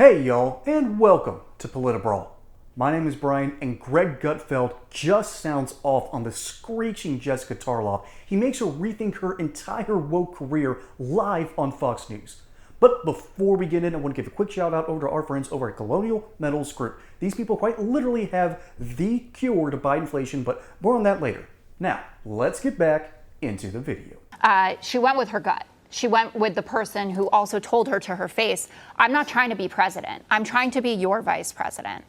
Hey y'all, and welcome to Politibrawl. My name is Brian, and Greg Gutfeld just sounds off on the screeching Jessica Tarlov. He makes her rethink her entire woke career live on Fox News. But before we get in, I want to give a quick shout out over to our friends over at Colonial Metals Group. These people quite literally have the cure to Bidenflation, but more on that later. Now, let's get back into the video. She went with her gut. She went with the person who also told her to her face, I'm not trying to be president. I'm trying to be your vice president.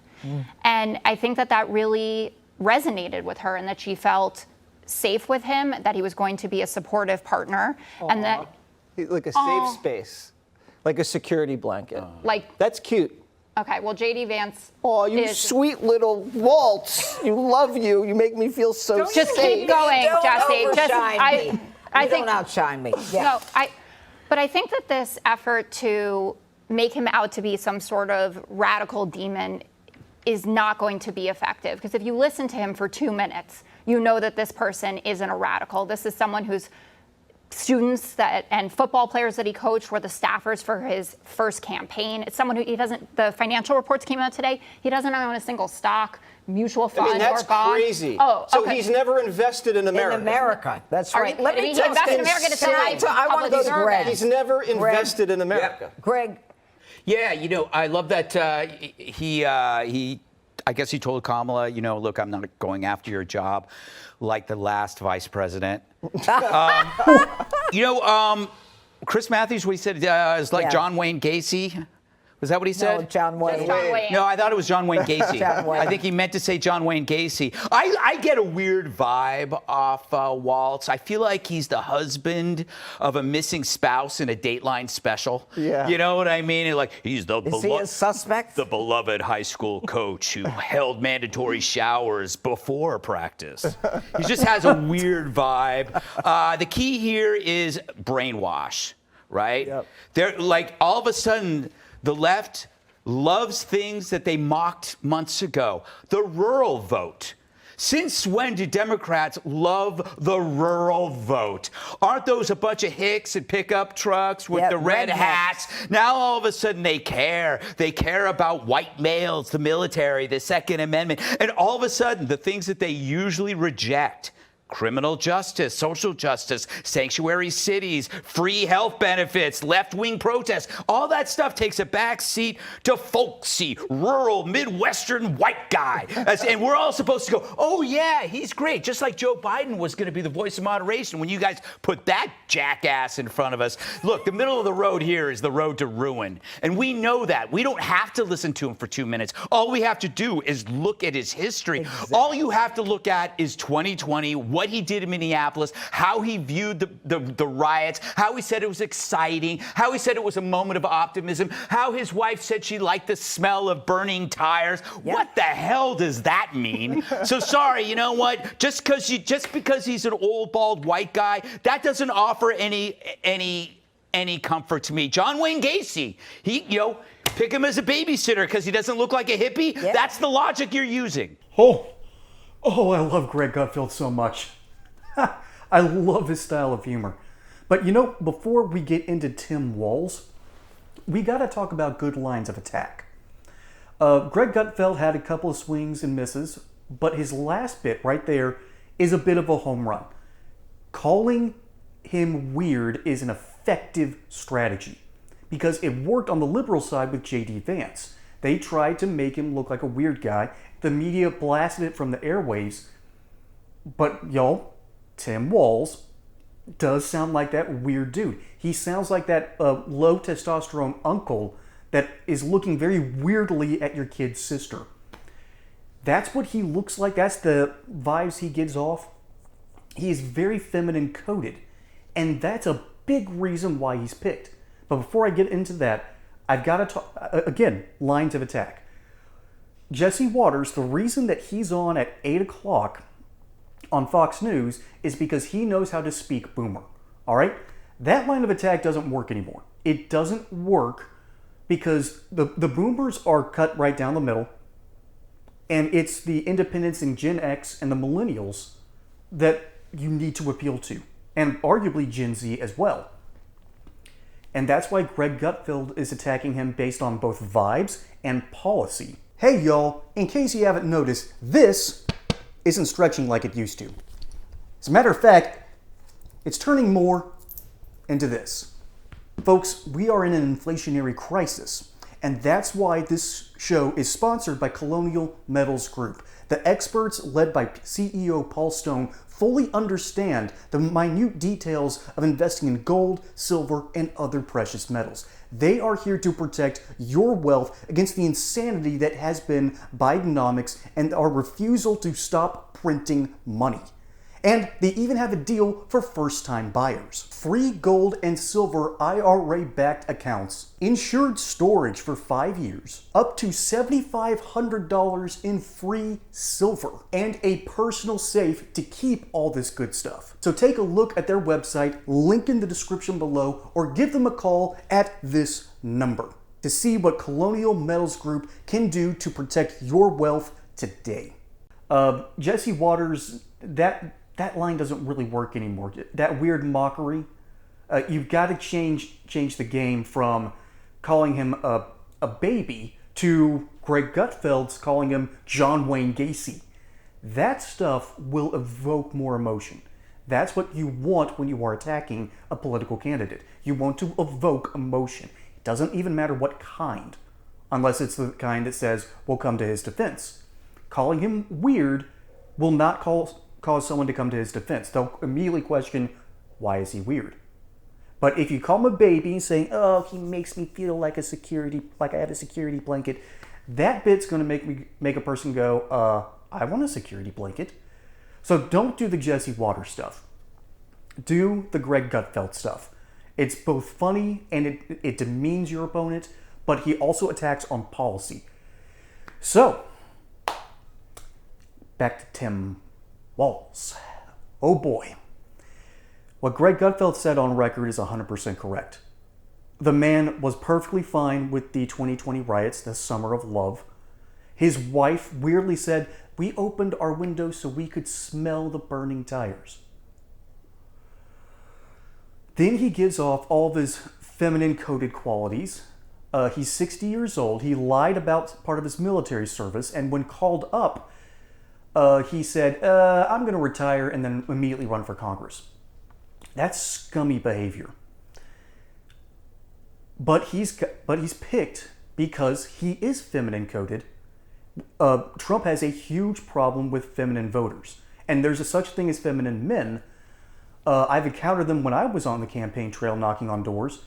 And I think that that really resonated with her and that she felt safe with him, that he was going to be a supportive partner. And that like a safe space, like a security blanket. like, That's cute. okay, well, JD Vance Oh, you is, sweet little Waltz. You love you. You make me feel so Don't just safe. keep going, Don't Jesse. outshine me. I You think, don't outshine me. Yeah. no, but I think that this effort to make him out to be some sort of radical demon is not going to be effective. Because if you listen to him for 2 minutes, you know that this person isn't a radical. This is someone whose students and football players that he coached were the staffers for his first campaign. It's someone who the financial reports came out today, he doesn't own a single stock, mutual fund, I mean, that's or bond. crazy. Oh, so okay. he's never invested in America. In America. That's Are right. you Let kidding me me? He tell invested in you. America to insane. save I want to go to public Greg. servants. He's never invested in America. Greg, Yeah, I love that I guess he told Kamala, look, I'm not going after your job like the last vice president. Chris Matthews, what he said is like Yeah. John Wayne Gacy. Was that what he said? no, John Wayne. John Wayne. No, I thought it was John Wayne Gacy. John Wayne. I think he meant to say John Wayne Gacy. I get a weird vibe off Walz. I feel like he's the husband of a missing spouse in a Dateline special. Yeah. You know what I mean? Like he's the Is he a suspect? the beloved high school coach who held mandatory showers before practice. He just has a weird vibe. The key here is brainwash, right? Yep. They're like all of a sudden. The left loves things that they mocked months ago. The rural vote. Since when do Democrats love the rural vote? Aren't those a bunch of hicks and pickup trucks with Yeah, the red rednecks. hats? Now all of a sudden they care. They care about white males, the military, the Second Amendment. And all of a sudden the things that they usually reject, criminal justice, social justice, sanctuary cities, free health benefits, left-wing protests, all that stuff takes a back seat to folksy, rural, Midwestern white guy. And we're all supposed to go, oh yeah, he's great. Just like Joe Biden was going to be the voice of moderation when you guys put that jackass in front of us. Look, the middle of the road here is the road to ruin. And we know that. We don't have to listen to him for 2 minutes. All we have to do is look at his history. Exactly. All you have to look at is 2020, what he did in Minneapolis, how he viewed the riots, how he said it was exciting, how he said it was a moment of optimism, how his wife said she liked the smell of burning tires. Yeah. What the hell does that mean? So sorry, you know what? Just because he's an old bald white guy, that doesn't offer any comfort to me. John Wayne Gacy, pick him as a babysitter because he doesn't look like a hippie. Yeah. That's the logic you're using. Oh, I love Greg Gutfeld so much. I love his style of humor. But before we get into Tim Walz, we got to talk about good lines of attack. Greg Gutfeld had a couple of swings and misses, but his last bit right there is a bit of a home run. Calling him weird is an effective strategy because it worked on the liberal side with J.D. Vance. They tried to make him look like a weird guy. The media blasted it from the airwaves. But, Tim Walz does sound like that weird dude. He sounds like that low testosterone uncle that is looking very weirdly at your kid's sister. That's what he looks like. That's the vibes he gives off. He is very feminine coded. And that's a big reason why he's picked. But before I get into that, I've got to talk, again, lines of attack. Jesse Waters, the reason that he's on at 8 o'clock on Fox News is because he knows how to speak boomer. All right? That line of attack doesn't work anymore. It doesn't work because the boomers are cut right down the middle, and it's the independents and Gen X and the millennials that you need to appeal to, and arguably Gen Z as well. And that's why Greg Gutfeld is attacking him based on both vibes and policy. Hey y'all, in case you haven't noticed, this isn't stretching like it used to. As a matter of fact, it's turning more into this. Folks, we are in an inflationary crisis, and that's why this show is sponsored by Colonial Metals Group. The experts led by CEO Paul Stone fully understand the minute details of investing in gold, silver, and other precious metals. They are here to protect your wealth against the insanity that has been Bidenomics and our refusal to stop printing money. And they even have a deal for first-time buyers. Free gold and silver IRA-backed accounts, insured storage for 5 years, up to $7,500 in free silver, and a personal safe to keep all this good stuff. So take a look at their website, link in the description below, or give them a call at this number to see what Colonial Metals Group can do to protect your wealth today. Jesse Waters, that line doesn't really work anymore. That weird mockery. You've got to change the game from calling him a baby to Greg Gutfeld's calling him John Wayne Gacy. That stuff will evoke more emotion. That's what you want when you are attacking a political candidate. You want to evoke emotion. It doesn't even matter what kind, unless it's the kind that says, we'll come to his defense. Calling him weird will not cause someone to come to his defense. They'll immediately question, why is he weird? But if you call him a baby and saying, oh, he makes me feel like I have a security blanket, that bit's going to make a person go, I want a security blanket. So don't do the Jesse Waters stuff. Do the Greg Gutfeld stuff. It's both funny and it demeans your opponent, but he also attacks on policy. So, back to Tim Walz. Oh boy. What Greg Gutfeld said on record is 100% correct. The man was perfectly fine with the 2020 riots, the summer of love. His wife weirdly said, we opened our windows so we could smell the burning tires. Then he gives off all of his feminine coded qualities. He's 60 years old. He lied about part of his military service, and when called up, he said, I'm going to retire and then immediately run for Congress. That's scummy behavior. But he's picked because he is feminine coded. Trump has a huge problem with feminine voters. And there's a such thing as feminine men. I've encountered them when I was on the campaign trail knocking on doors.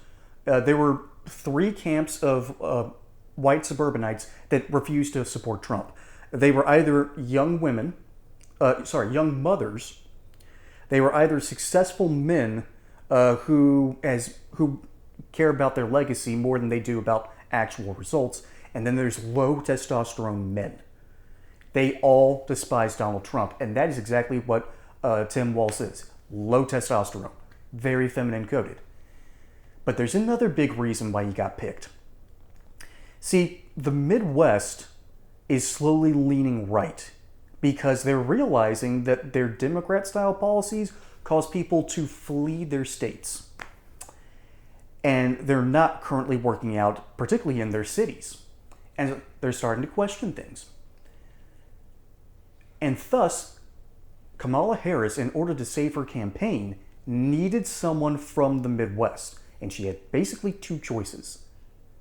There were 3 camps of white suburbanites that refused to support Trump. They were either young mothers. They were either successful men who care about their legacy more than they do about actual results. And then there's low testosterone men. They all despise Donald Trump. And that is exactly what Tim Walz is. Low testosterone. Very feminine coded. But there's another big reason why he got picked. See, the Midwest is slowly leaning right because they're realizing that their Democrat-style policies cause people to flee their states. And they're not currently working out, particularly in their cities. And they're starting to question things. And thus, Kamala Harris, in order to save her campaign, needed someone from the Midwest. And she had basically 2 choices.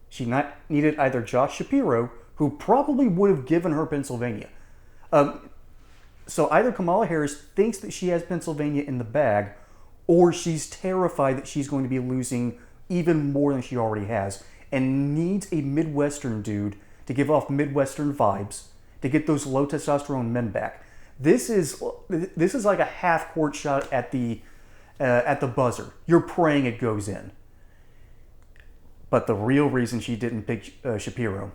She needed either Josh Shapiro, who probably would have given her Pennsylvania. So either Kamala Harris thinks that she has Pennsylvania in the bag, or she's terrified that she's going to be losing even more than she already has, and needs a Midwestern dude to give off Midwestern vibes to get those low testosterone men back. This is like a half-court shot at the buzzer. You're praying it goes in. But the real reason she didn't pick Shapiro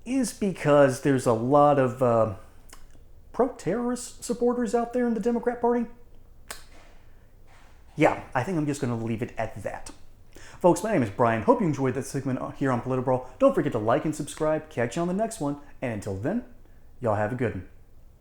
is because there's a lot of pro-terrorist supporters out there in the Democrat Party. Yeah, I think I'm just going to leave it at that. Folks, my name is Brian. Hope you enjoyed this segment here on Politibrawl. Don't forget to like and subscribe. Catch you on the next one. And until then, y'all have a good one.